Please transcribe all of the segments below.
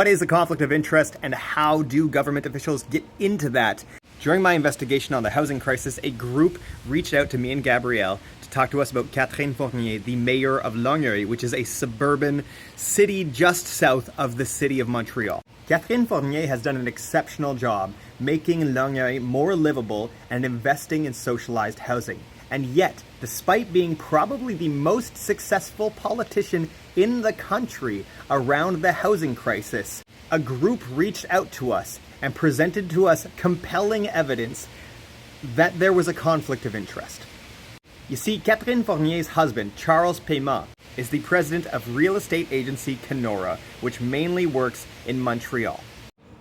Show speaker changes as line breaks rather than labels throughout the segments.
What is a conflict of interest and how do government officials get into that? During my investigation on the housing crisis, a group reached out to me and Gabrielle to talk to us about Catherine Fournier, the mayor of Longueuil, which is a suburban city just south of the city of Montreal. Catherine Fournier has done an exceptional job making Longueuil more livable and investing in socialized housing. And yet, despite being probably the most successful politician in the country around the housing crisis, a group reached out to us and presented to us compelling evidence that there was a conflict of interest. You see, Catherine Fournier's husband, Charles Paiement, is the president of real estate agency Kenora, which mainly works in Montreal.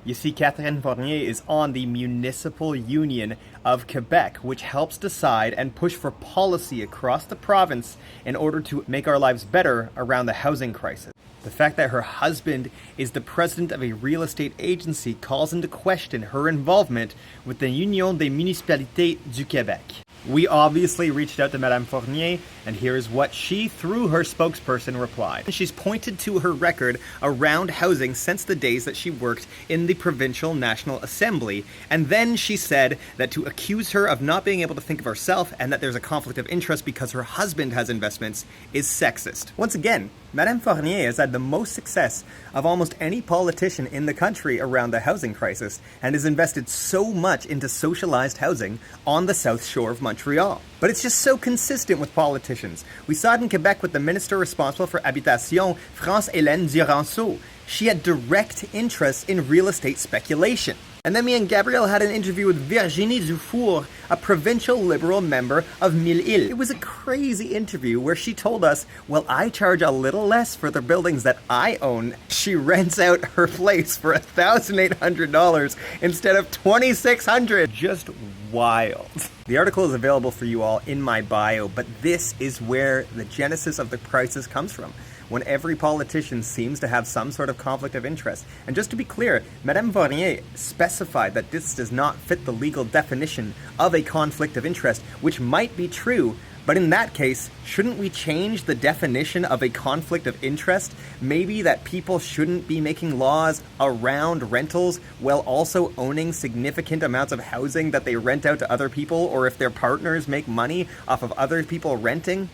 You see, Catherine Fournier is on the Municipal Union of Quebec, which helps decide and push for policy across the province in order to make our lives better around the housing crisis. The fact that her husband is the president of a real estate agency calls into question her involvement with the Union des Municipalités du Québec. We obviously reached out to Madame Fournier, and here's what she, through her spokesperson, replied. She's pointed to her record around housing since the days that she worked in the Provincial National Assembly, and then she said that to accuse her of not being able to think of herself and that there's a conflict of interest because her husband has investments is sexist. Once again, Madame Fournier has had the most success of almost any politician in the country around the housing crisis and has invested so much into socialized housing on the South Shore of Montreal. But it's just so consistent with politicians. We saw it in Quebec with the minister responsible for Habitation, France-Hélène Duranceau. She had direct interest in real estate speculation. And then me and Gabrielle had an interview with Virginie Dufour, a provincial Liberal member of Mille-Îles. It was a crazy interview where she told us, well, I charge a little less for the buildings that I own. She rents out her place for $1,800 instead of $2,600. Just wild. The article is available for you all in my bio, but this is where the genesis of the crisis comes from, when every politician seems to have some sort of conflict of interest. And just to be clear, Madame Fournier specified that this does not fit the legal definition of a conflict of interest, which might be true, but in that case, shouldn't we change the definition of a conflict of interest? Maybe that people shouldn't be making laws around rentals while also owning significant amounts of housing that they rent out to other people, or if their partners make money off of other people renting?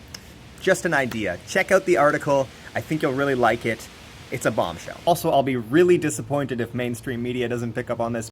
Just an idea. Check out the article. I think you'll really like it. It's a bombshell. Also, I'll be really disappointed if mainstream media doesn't pick up on this.